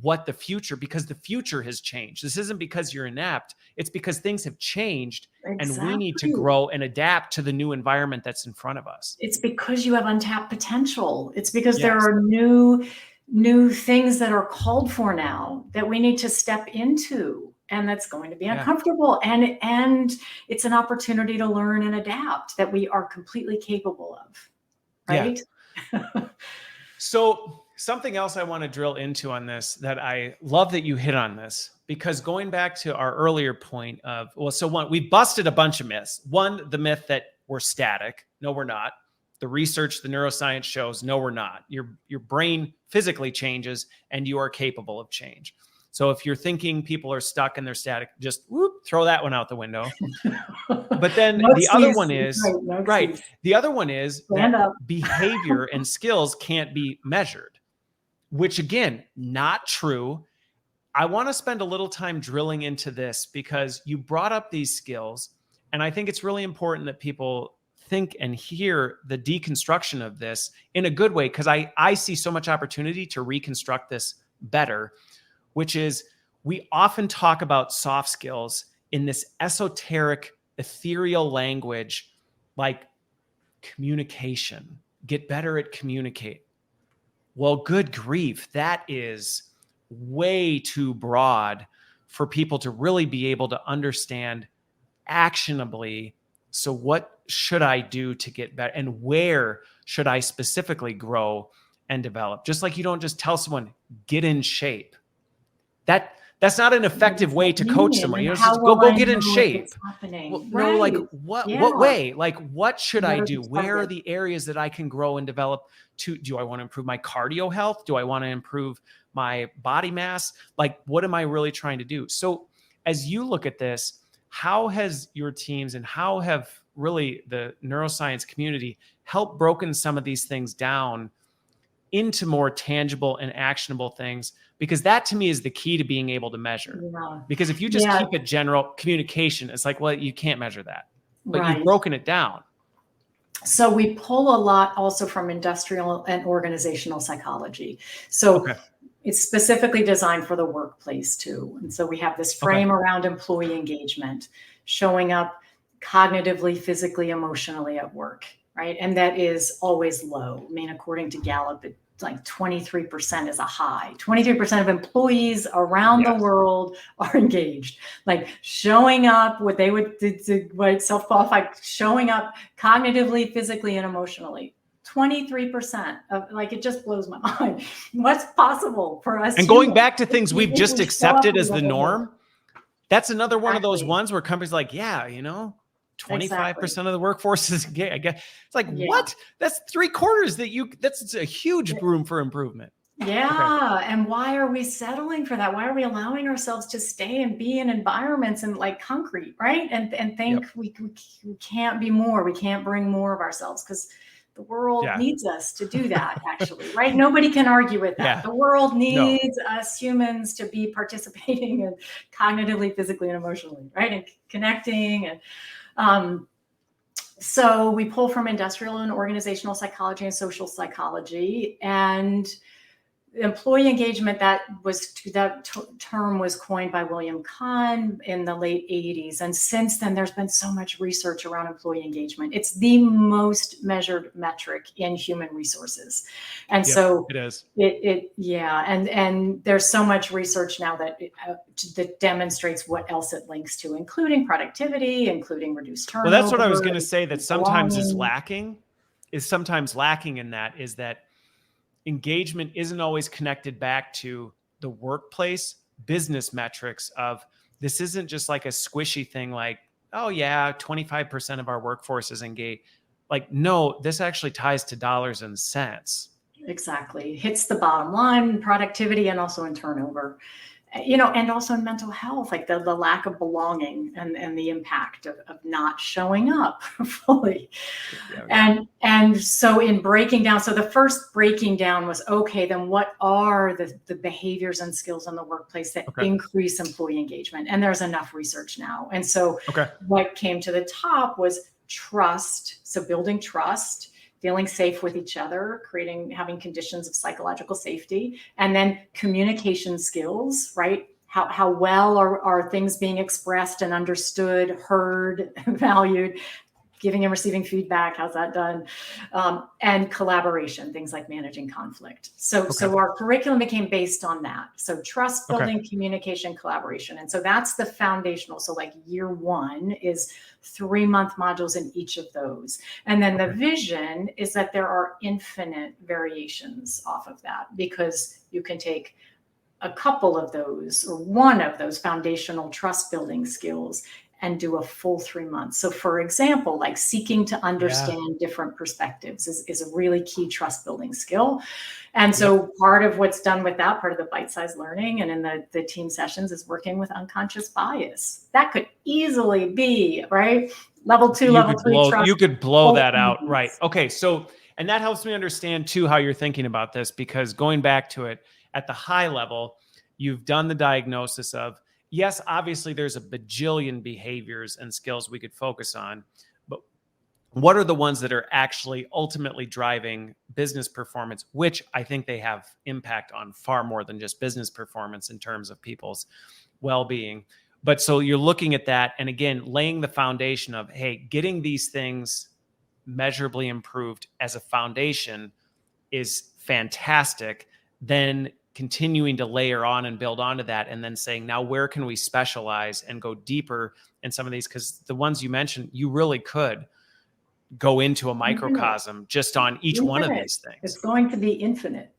what the future, because the future has changed. This isn't because you're inept. It's because things have changed, and we need to exactly. grow and adapt to the new environment that's in front of us. It's because you have untapped potential. It's because there Yes. are new things that are called for now that we need to step into, and that's going to be Yeah. uncomfortable. And it's an opportunity to learn and adapt that we are completely capable of, right? So something else I want to drill into on this, that I love that you hit on this, because going back to our earlier point of, well, so one, we busted a bunch of myths. One, the myth that we're static. No, we're not. The research, the neuroscience shows, no, we're not. Your brain physically changes and you are capable of change. So if you're thinking people are stuck and they're static, just throw that one out the window. But then the other one is, right. The other one is that behavior and skills can't be measured, which again, not true. I want to spend a little time drilling into this, because you brought up these skills, and I think it's really important that people think and hear the deconstruction of this in a good way, because I see so much opportunity to reconstruct this better, which is, we often talk about soft skills in this esoteric, ethereal language, like communication, get better at communicate. Well, good grief, that is way too broad for people to really be able to understand actionably. So what should I do to get better, and where should I specifically grow and develop? Just like you don't just tell someone, get in shape. That's not an effective way to coach someone. You know, just go get in shape. Well, no, like what way? Like, what should I do? Where are the areas that I can grow and develop? Do I want to improve my cardio health? Do I want to improve my body mass? Like, what am I really trying to do? So as you look at this, how has your teams and how have really the neuroscience community helped broken some of these things down into more tangible and actionable things? Because that to me is the key to being able to measure. Yeah. Because if you just keep it general communication, it's like, well, you can't measure that, but Right. you've broken it down. So we pull a lot also from industrial and organizational psychology. So it's specifically designed for the workplace too. And so we have this frame around employee engagement, showing up cognitively, physically, emotionally at work, right? And that is always low. I mean, according to Gallup, it's like 23% is a high. 23% of employees around the world are engaged, like showing up, what they would, what self-qualified, showing up cognitively, physically, and emotionally. 23% of, like, it just blows my mind. What's possible for us? And going back to things we've just accepted as the norm, that's another one of those ones where companies are like, yeah, you know, Exactly. 25% of the workforce is gay. I guess it's like, Yeah. what? That's 3/4 that's a huge room for improvement. Okay. Yeah. And why are we settling for that? Why are we allowing ourselves to stay and be in environments and like concrete, right? And think Yep. we can't be more, we can't bring more of ourselves because the world Yeah. needs us to do that, actually, right? Nobody can argue with that. Yeah. The world No. needs us humans to be participating and cognitively, physically, and emotionally, right? And connecting. And so we pull from industrial and organizational psychology and social psychology, and employee engagement, that term was coined by William Kahn in the late 80s. And since then, there's been so much research around employee engagement. It's the most measured metric in human resources. And Yep, so it is. yeah. And there's so much research now that demonstrates what else it links to, including productivity, including reduced turnover. Well, that's what I was going to say, that sometimes is belonging. lacking in that, is that engagement isn't always connected back to the workplace business metrics of, this isn't just like a squishy thing like, oh yeah, 25% of our workforce is engaged. Like, no, this actually ties to dollars and cents. Exactly. Hits the bottom line, productivity, and also in turnover. And also in mental health, like the lack of belonging and the impact of not showing up fully. Yeah. And so in breaking down, so the first breaking down was, okay, then what are the behaviors and skills in the workplace that increase employee engagement? And there's enough research now. And so what came to the top was trust. So building trust, feeling safe with each other, having conditions of psychological safety, and then communication skills, right? How well are things being expressed and understood, heard, valued, giving and receiving feedback, how's that done? And collaboration, things like managing conflict. So our curriculum became based on that. So trust building, communication, collaboration. And so that's the foundational. So like year one is 3-month modules in each of those. And then the vision is that there are infinite variations off of that, because you can take a couple of those or one of those foundational trust building skills and do a full 3 months. So for example, like seeking to understand different perspectives is a really key trust building skill. And so part of what's done with that, part of the bite-sized learning and in the team sessions, is working with unconscious bias. That could easily be, right? Level 2, level 3 trust. You could blow that out. Right. Okay. So, and that helps me understand too, how you're thinking about this, because going back to it at the high level, you've done the diagnosis of, yes, obviously there's a bajillion behaviors and skills we could focus on, but what are the ones that are actually ultimately driving business performance, which I think they have impact on far more than just business performance in terms of people's well-being. But so you're looking at that, and again, laying the foundation of, hey, getting these things measurably improved as a foundation is fantastic. Then continuing to layer on and build onto that, and then saying, now where can we specialize and go deeper in some of these? Because the ones you mentioned, you really could go into a microcosm just on each one of these things. It's going to be infinite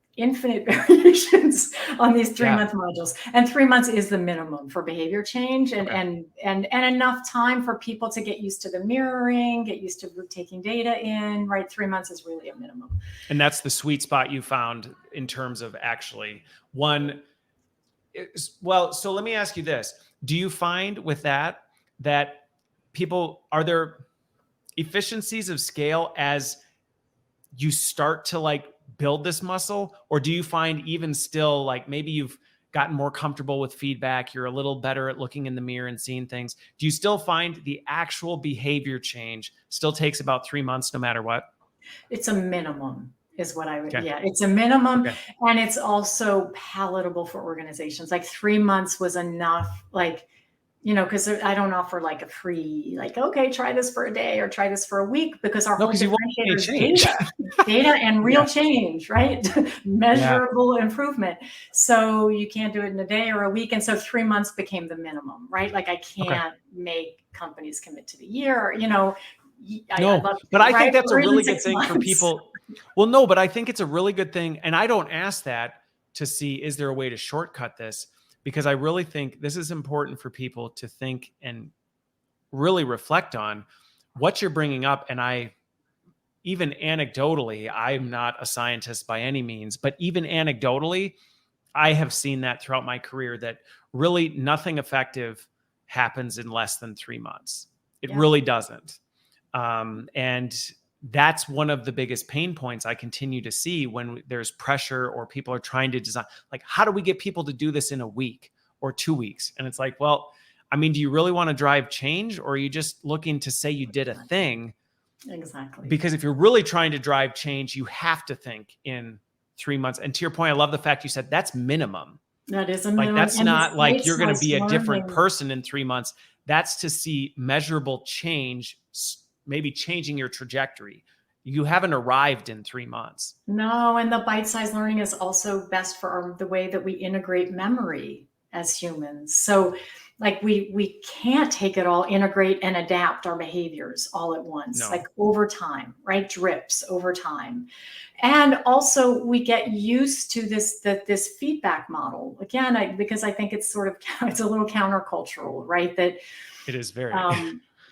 variations on these 3-month modules. And 3 months is the minimum for behavior change, and enough time for people to get used to the mirroring, get used to taking data in, right? 3 months is really a minimum. And that's the sweet spot you found in terms of actually one. Well, so let me ask you this. Do you find with that people, are there efficiencies of scale as you start to like build this muscle, or do you find even still, like maybe you've gotten more comfortable with feedback, you're a little better at looking in the mirror and seeing things, do you still find the actual behavior change still takes about 3 months no matter what? It's a minimum is what I would, it's a minimum. And it's also palatable for organizations. Like 3 months was enough, like, because I don't offer like a free, like, okay, try this for a day or try this for a week, because our whole differentiator is data and real change, right? Measurable improvement. So you can't do it in a day or a week. And so 3 months became the minimum, right? Like I can't make companies commit to the year, but I think that's a really good thing for people. Well, no, but I think it's a really good thing. And I don't ask that to see, is there a way to shortcut this? Because I really think this is important for people to think and really reflect on. what you're bringing up, and even anecdotally, I'm not a scientist by any means, but even anecdotally, I have seen that throughout my career, that really nothing effective happens in less than 3 months. It really doesn't. And that's one of the biggest pain points I continue to see when there's pressure or people are trying to design, like, how do we get people to do this in a week or 2 weeks? And it's like, well, I mean, do you really want to drive change, or are you just looking to say you did a thing? Exactly. Because if you're really trying to drive change, you have to think in 3 months. And to your point, I love the fact you said that's minimum. That is a Like, minimum. that's And not like bite you're going to size be a different learning. person in 3 months. That's to see measurable change, maybe changing your trajectory. You haven't arrived in 3 months. No, and the bite-sized learning is also best for the way that we integrate memory as humans. So like we can't take it all, integrate and adapt our behaviors all at once, No. like over time, right? Drips over time. And also we get used to this feedback model. Again, because I think it's it's a little countercultural, right? That It is very.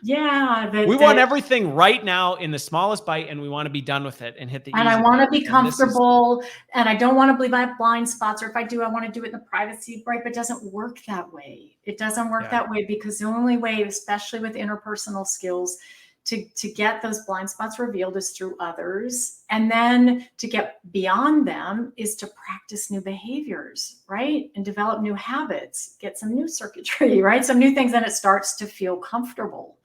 Yeah. We want everything right now in the smallest bite, and we want to be done with it and hit the And easy I want to button. be comfortable, and I don't want to believe I have blind spots, or if I do, I want to do it in the privacy, right? But it doesn't work that way. It doesn't work that way, because the only way, especially with interpersonal skills, to get those blind spots revealed is through others. And then to get beyond them is to practice new behaviors, right? And develop new habits, get some new circuitry, right? Some new things, and it starts to feel comfortable.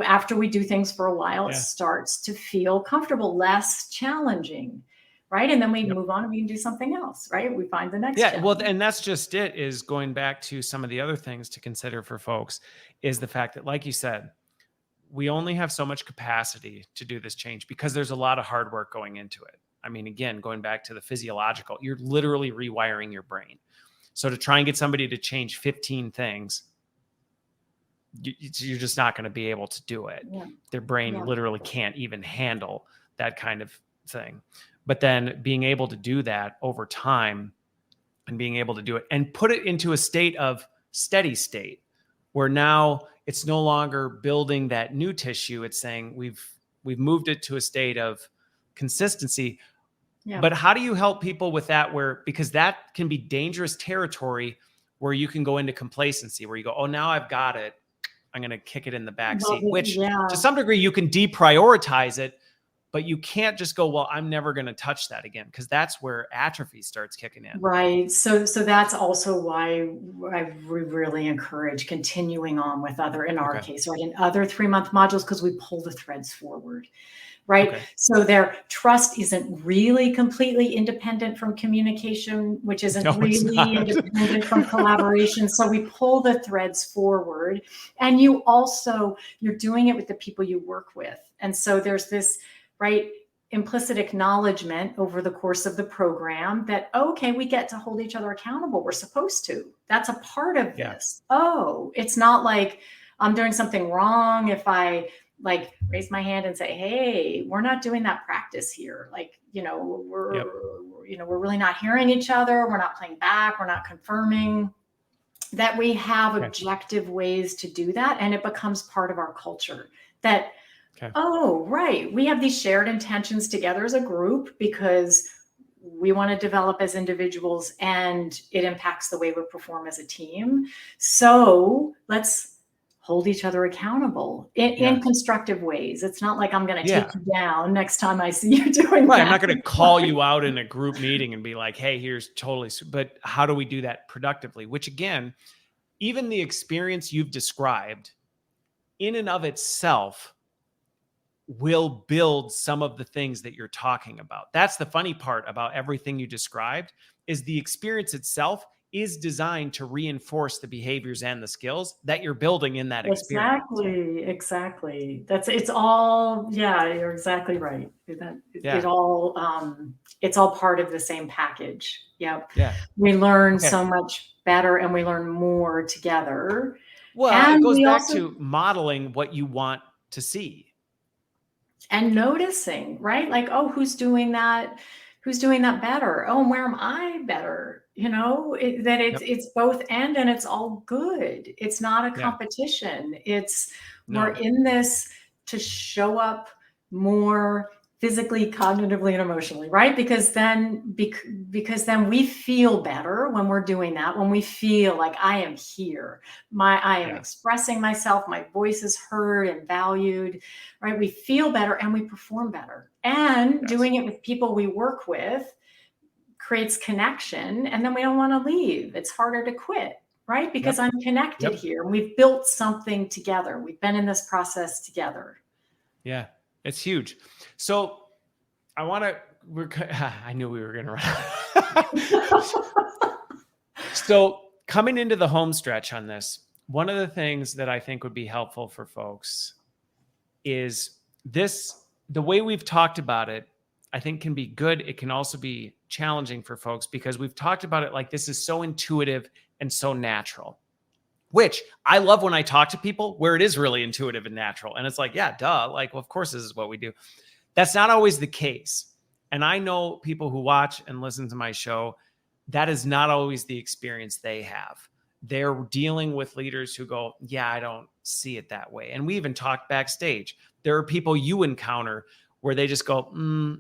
After we do things for a while, it starts to feel comfortable, less challenging, right? And then we move on and we can do something else, right? We find the next challenge. Well, and that's just it, is going back to some of the other things to consider for folks, is the fact that, like you said, we only have so much capacity to do this change, because there's a lot of hard work going into it. I mean, again, going back to the physiological, you're literally rewiring your brain. So to try and get somebody to change 15 things, you're just not going to be able to do it. Their brain literally can't even handle that kind of thing. But then being able to do that over time, and being able to do it and put it into a state of steady state, where now it's no longer building that new tissue. It's saying we've moved it to a state of consistency. But how do you help people with that? Because that can be dangerous territory, where you can go into complacency, where you go, oh, now I've got it, I'm going to kick it in the back seat, which to some degree you can deprioritize it, but you can't just go, well, I'm never going to touch that again, because that's where atrophy starts kicking in. Right. So that's also why I really encourage continuing on with in our case, right, in other 3-month modules, because we pull the threads forward. Right. So their trust isn't really completely independent from communication, which isn't really independent from collaboration. So we pull the threads forward, and you're doing it with the people you work with. And so there's this, right, implicit acknowledgement over the course of the program that, okay, we get to hold each other accountable. We're supposed to. That's a part of this. Oh, it's not like I'm doing something wrong if I raise my hand and say, hey, we're not doing that practice here. We're really not hearing each other. We're not playing back. We're not confirming. That we have objective ways to do that. And it becomes part of our culture that, oh, right, we have these shared intentions together as a group, because we want to develop as individuals, and it impacts the way we perform as a team. So let's hold each other accountable in constructive ways. It's not like I'm going to take you down next time I see you doing that. I'm not going to call you out in a group meeting and be like, hey, here's but how do we do that productively? Which, again, even the experience you've described in and of itself will build some of the things that you're talking about. That's the funny part about everything you described, is the experience itself is designed to reinforce the behaviors and the skills that you're building in that experience. Exactly. It's all, you're exactly right. It's all part of the same package. We learn so much better, and we learn more together. Well, and it goes back to modeling what you want to see. And noticing, right? Like, oh, who's doing that? Who's doing that better? Oh, and where am I better? It's both and it's all good. It's not a competition. We're in this to show up more physically, cognitively, and emotionally, right? Because then we feel better when we're doing that, when we feel like I am here, I am expressing myself, my voice is heard and valued, right? We feel better and we perform better. And doing it with people we work with creates connection, and then we don't want to leave. It's harder to quit, right? Because I'm connected here and we've built something together. We've been in this process together. Yeah, it's huge. So I knew we were going to run. So coming into the home stretch on this, one of the things that I think would be helpful for folks is the way we've talked about it, I think can be good. It can also be challenging for folks because we've talked about it like this is so intuitive and so natural, which I love when I talk to people where it is really intuitive and natural. And it's like, yeah, duh. Like, well, of course, this is what we do. That's not always the case. And I know people who watch and listen to my show, that is not always the experience they have. They're dealing with leaders who go, yeah, I don't see it that way. And we even talked backstage. There are people you encounter where they just go,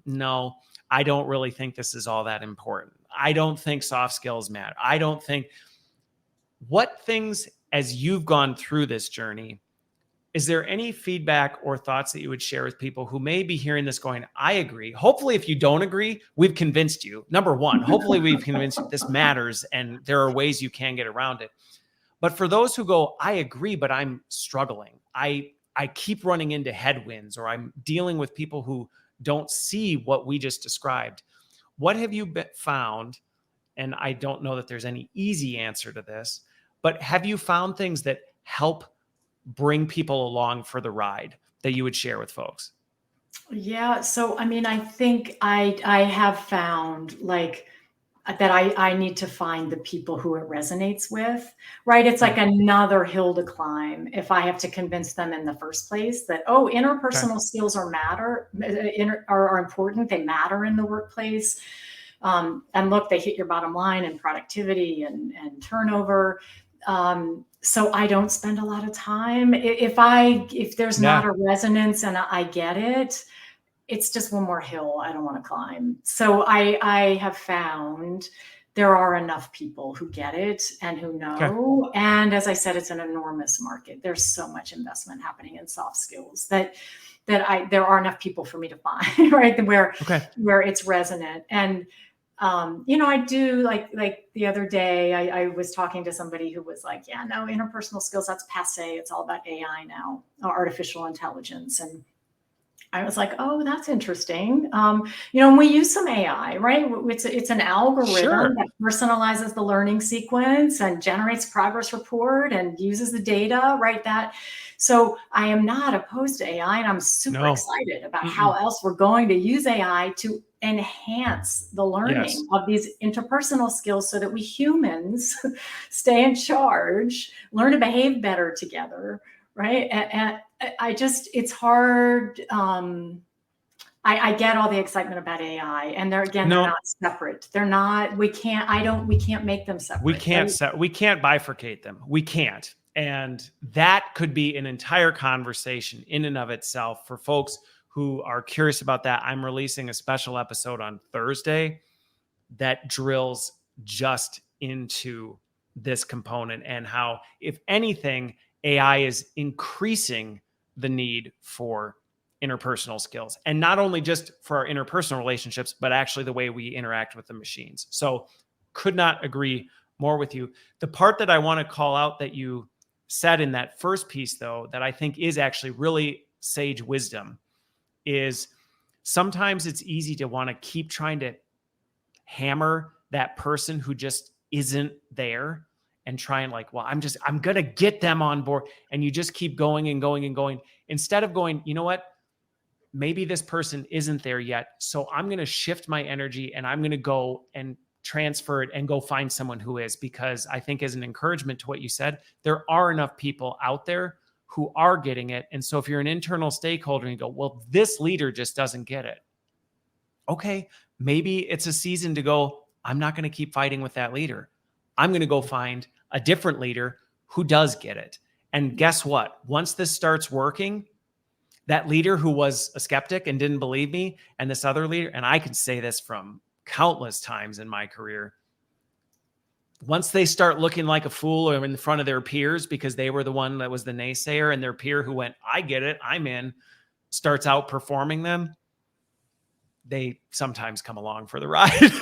no, I don't really think this is all that important. I don't think soft skills matter. I don't think. What things, as you've gone through this journey, is there any feedback or thoughts that you would share with people who may be hearing this going, I agree? Hopefully, if you don't agree, we've convinced you. Number one, hopefully we've convinced you this matters and there are ways you can get around it. But for those who go, I agree, but I'm struggling. I keep running into headwinds, or I'm dealing with people who don't see what we just described. What have you found? And I don't know that there's any easy answer to this, but have you found things that help bring people along for the ride that you would share with folks? Yeah. So, I mean, I think I have found like that I need to find the people who it resonates with, right? It's like another hill to climb if I have to convince them in the first place that, oh, interpersonal skills are important. They matter in the workplace. And look, they hit your bottom line and productivity and turnover. So I don't spend a lot of time. If there's not a resonance and I get it, it's just one more hill I don't want to climb. So I have found there are enough people who get it and who know. And as I said, it's an enormous market. There's so much investment happening in soft skills that there are enough people for me to find, right? Where it's resonant. And I do like the other day, I was talking to somebody who was like, yeah, no, interpersonal skills, that's passé. It's all about AI now, artificial intelligence. And I was like, oh, that's interesting. And we use some AI, right? It's an algorithm that personalizes the learning sequence and generates progress report and uses the data, right? So I am not opposed to AI, and I'm super excited about how else we're going to use AI to enhance the learning of these interpersonal skills so that we humans stay in charge, learn to behave better together, right? And it's hard. I get all the excitement about AI, and they're not separate. They're not, we can't make them separate. We can't bifurcate them. We can't. And that could be an entire conversation in and of itself for folks who are curious about that. I'm releasing a special episode on Thursday that drills just into this component and how, if anything, AI is increasing the need for interpersonal skills, and not only just for our interpersonal relationships, but actually the way we interact with the machines. So could not agree more with you. The part that I want to call out that you said in that first piece, though, that I think is actually really sage wisdom, is sometimes it's easy to want to keep trying to hammer that person who just isn't there and try and like, well, I'm going to get them on board. And you just keep going and going and going instead of going, you know what? Maybe this person isn't there yet. So I'm going to shift my energy and I'm going to go and transfer it and go find someone who is, because I think as an encouragement to what you said, there are enough people out there who are getting it. And so if you're an internal stakeholder and you go, well, this leader just doesn't get it. Okay, maybe it's a season to go, I'm not going to keep fighting with that leader. I'm going to go find a different leader who does get it. And guess what? Once this starts working, that leader who was a skeptic and didn't believe me, and this other leader, and I could say this from countless times in my career, once they start looking like a fool or in front of their peers because they were the one that was the naysayer, and their peer who went, I get it, I'm in, starts outperforming them, they sometimes come along for the ride.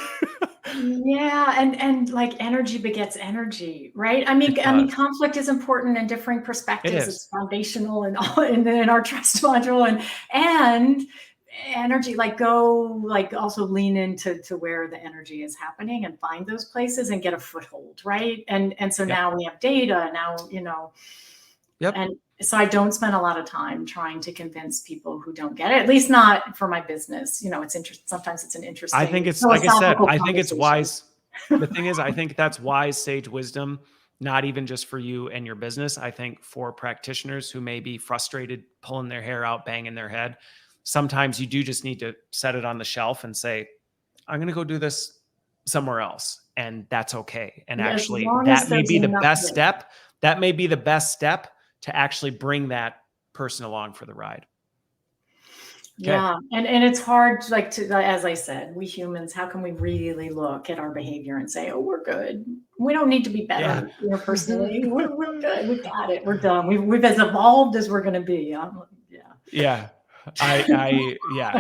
Yeah, and like energy begets energy, right? I mean, conflict is important and differing It perspectives. It's is. foundational and all in our trust module, and energy, like go, like also lean into where the energy is happening and find those places and get a foothold, right? And so Yep. now we have data now, Yep. and so I don't spend a lot of time trying to convince people who don't get it, at least not for my business. It's interesting. Sometimes it's an interesting, I think it's, like I said, philosophical I think it's conversation. wise. The thing is, I think that's wise, sage wisdom, not even just for you and your business. I think for practitioners who may be frustrated, pulling their hair out, banging their head, sometimes you do just need to set it on the shelf and say, I'm going to go do this somewhere else. And that's okay. And Yeah, as actually, long as that may there's be the enough best there. step. That may be the best step to actually bring that person along for the ride. Okay. Yeah, and it's hard, like, to, as I said, we humans, how can we really look at our behavior and say, oh, we're good? We don't need to be better, personally. We're good. We got it. We're done. We've as evolved as we're going to be. Yeah. Yeah,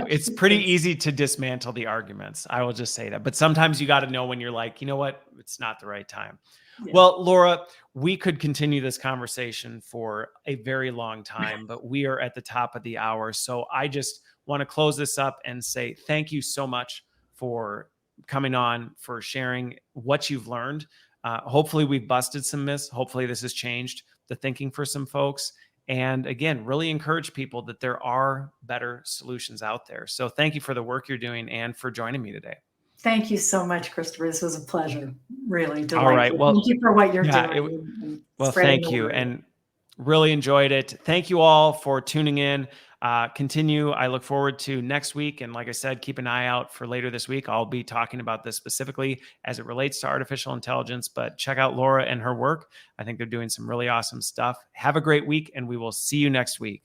it's pretty easy to dismantle the arguments. I will just say that. But sometimes you got to know when you're like, you know what? It's not the right time. Yeah. Well, Laura, we could continue this conversation for a very long time, but we are at the top of the hour. So I just want to close this up and say thank you so much for coming on, for sharing what you've learned. Hopefully we've busted some myths. Hopefully this has changed the thinking for some folks. And again, really encourage people that there are better solutions out there. So thank you for the work you're doing and for joining me today. Thank you so much, Christopher. This was a pleasure. Really delightful. All right. Well, thank you for what you're doing. Well, thank you. And really enjoyed it. Thank you all for tuning in. Continue. I look forward to next week. And like I said, keep an eye out for later this week. I'll be talking about this specifically as it relates to artificial intelligence, but check out Laura and her work. I think they're doing some really awesome stuff. Have a great week, and we will see you next week.